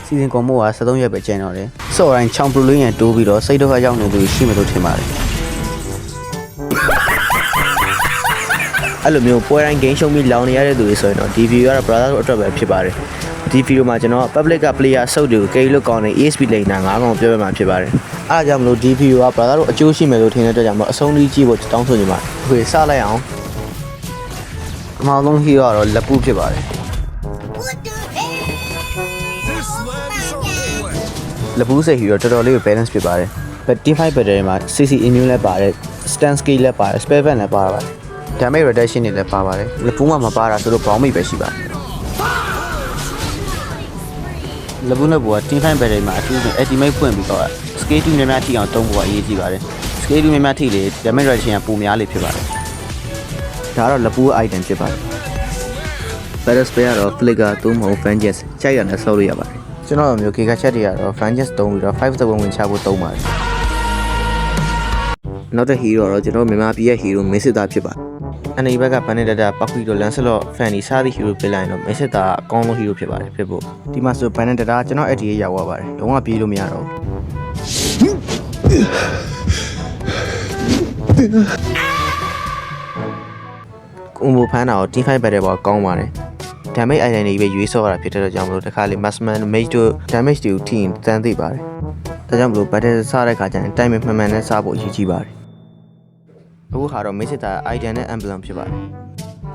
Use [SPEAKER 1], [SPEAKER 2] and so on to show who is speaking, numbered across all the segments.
[SPEAKER 1] season combo က73ရက်ပဲကျန်တော့တယ်စော့တိုင်းချောင်းပလူလေးရန်တိုးပြီးတော့စိတ်တော့ရောက်နေသူရှိမလို့ထင်ပါတယ်အဲ့လိုမျိုးပွဲတိုင်း game ရှုံးပြီးလောင်နေရတဲ့သူတွေဆိုရင်တော့ဒီ video ကတော့ brother တို့အတွက်ပဲဖြစ်ပါတယ်ဒီ video မှာကျွန်တော် public က player ဆုပ်တွေကိုကိလို့ကောင်းတဲ့ ESP လိန်နာ9កောင်ပြောပြမှာဖြစ်ပါတယ်အားကြောင့်မလို့ဒီ video က brother တို့အကျိုးရှိမယ်လို့ထင်တဲ့အတွက်ကြောင့်မအဆုံးထိကြည့်ဖို့တောင်းဆိုနေပါတယ်အခုစလိုက်အောင်အမှောင်ဆုံး hero ကတော့လက်ပူးဖြစ်ပါတယ်လက်ပူးစိတ် hero တော်တော်လေးကို balance ဖြစ်ပါတယ် T5 battery မှာ CC immune လည်းပါတယ် stand skill လည်းပါတယ် spell van လည်းပါပါတယ် damage reduction တွေလည်းပါပါတယ်လက်ပူးမှာမပါတာဆိုတော့ဘောင်းမိပဲရှိပါတယ်လက်ပူးနဲ့ဘောက T5 battery မှာအထူးဆုံး ultimate ဖွင့်ပြီးတော့ scale 2များများထိအောင်သုံးဖို့အရေးကြီးပါတယ် scale 2များများထိလေ damage reduction ကပိုများလေဖြစ်ပါတယ်ဒါကတော့လက်ပူး item ဖြစ်ပါတယ် battle spell ကတော့ flicker သို့မဟုတ် vengeance ကြိုက်ရတဲ့ဆောက်လို့ရပါတယ်ကျွန်တော်မျိုး giga chat တွေကတော့ vengeance သုံးပြီးတော့5-7ဝင်ချဖို့သုံးပါတယ်နောက်တဲ့ hero တော့ကျွန်တော်မြန်မာပြည်ရဲ့ hero မင်းစစ်သားဖြစ်ပါတယ်အနေဘက်က Benedetta ပောက်ခီတို့ Lancelot Fanny စသည့် hero ပြလိုက်ရင်တော့မင်းစစ်သားအကောင်းဆုံး hero ဖြစ်ပါတယ်ဖြစ်ဖို့ဒီမှာဆို Benedetta ကျွန်တော်အဲ့ဒီရောက်သွားပါတယ်လုံးဝပြေးလို့မရတော့ဘူးကွန်ဘိုဖန်တာကို T5 battle ပေါ်ကောင်းပါတယ် damage item တွေပဲရွေးဆော့ရတာဖြစ်တဲ့ကြောင့်မလို့တစ်ခါလေ Massman Mage တို့ damage တွေကိုထိရင်တန်းသိပါတယ်ဒါကြောင့်မလို့ battle စတဲ့ခါကျရင် time မှန်မှန်နဲ့စဖို့အရေးကြီးပါတယ်အခုဟာတော့ Mage တာ item နဲ့ emblem ဖြစ်ပါတယ်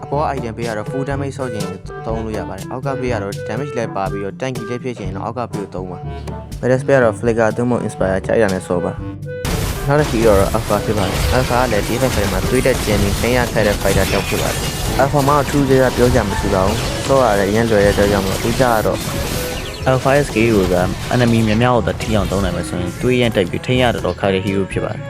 [SPEAKER 1] အပေါ် item ပေးရတော့ full damage ဆော့ခြင်းသုံးလို့ရပါတယ်အောက်ကပေးရတော့ damage လည်းပါပြီးတော့ tanky လည်းဖြစ်ခြင်းတော့အောက်ကပေးလို့သုံးပါ battle spell ကတော့ flicker သို့မဟုတ် inspire ကြိုက်ရတဲ့ဆော့ပါနောက်တစ် hero တော့ alpha ဖြစ်ပါတယ် alpha ကလည်း defense မှာတွေးတဲ့ Jenny ဆင်းရခဲ့တဲ့ fighter တောက်ဖြစ်ပါတယ် alpha မှာထူးခြားပြောကြမှာမရှိပါဘူးဆော့ရတယ်ရန်လွယ်တဲ့အတွက်ကြောင့်မလို့ဦးကြတော့ alpha skill က enemy များများကိုထိအောင်သုံးနိုင်မယ်ဆိုရင်တွေးရန်တိုက်ပြီးထိန်းရတော့ခါတဲ့ hero ဖြစ်ပါတယ်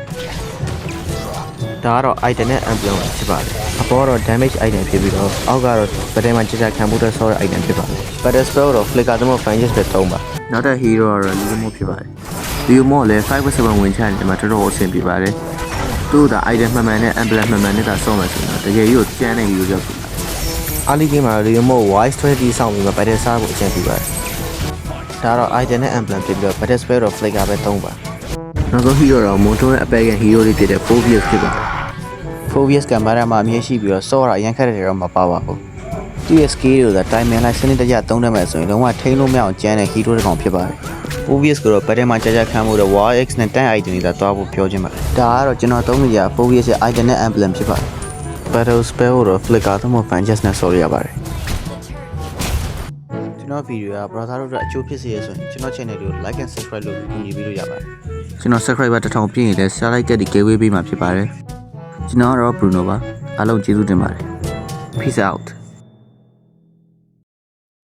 [SPEAKER 1] ဒါကတော့ item နဲ့ emblem ဖြစ်ပါတယ်အပေါ်တော့ damage item ဖြစ်ပြီးတော့အောက်ကတော့ battle မှာကြာခံမှုတော့ဆော့တဲ့ item ဖြစ်ပါတယ် battle spell တော့ flicker သို့မဟုတ် vengeance ပဲသုံးပါနောက်တဲ့ hero ကတော့ Lumo ဖြစ်ပါတယ် Lumo လည်း5-7ဝင်ချတယ်ဒီမှာတော်တော်အဆင်ပြေပါတယ်သူ့ဒါ item မှန်မှန်နဲ့ emblem မှန်မှန်နဲ့ဒါဆော့မယ်ဆိုတော့တကယ်ကြီးကိုကျန်းတဲ့ hero ရောက်ပြီAli game မှာ Lumo wise 20ဆောင်းပြီးမှ battle စားဖို့အကျဉ်းပြပါတယ်ဒါတော့ item နဲ့ emblem ဖြစ်ပြီးတော့ battle spell တော့ flicker ပဲသုံးပါနောက်ဆုံး hero တော့ Monto ရဲ့ Apegan hero တွေဖြစ်တဲ့ Phobius ဖြစ်ပါတယ် Phobius ကမာရမှာအမြဲရှိပြီးတော့ဆော့တာအရင်ခက်တဲ့တော့မပါပါဘူးသူ့ရဲ့ skill တွေက timing လိုက်စနစ်တကျသုံးတတ်မယ်ဆိုရင်လုံးဝထိန်းလို့မရအောင်ကျန်းတဲ့ hero တစ်ကောင်ဖြစ်ပါတယ် Phobius ကိုတော့ battle မှာကြာခံမှုတော့ War X နဲ့ tank item တွေသာသွားဖို့ပြောချင်ပါတယ်ဒါကတော့ကျွန်တော်သုံးနေကြ Phobius ရဲ့ item နဲ့ emblem ဖြစ်ပါတယ် battle spell တော့ flicker သို့မဟုတ် vengeance နဲ့ဆော်ရရပါတယ်ကျွန်တော်ဗီဒီယိုက brother တို့အတွက်အကျိုးဖြစ်စေရဆိုရင်ကျွန်တော် channel ကို like and subscribe လုပ်ပြီးကူညီပေးလို့ရပါတယ်ကျွန်တော် subscriber 1000ပြည့်ရင်လည်း share like တဲ့ဒီ giveaway ပေးမှာဖြစ်ပါတယ်ကျွန်တော်ကတော့ Bruno ပါအားလုံးကျေးဇူးတင်ပါတယ် peace out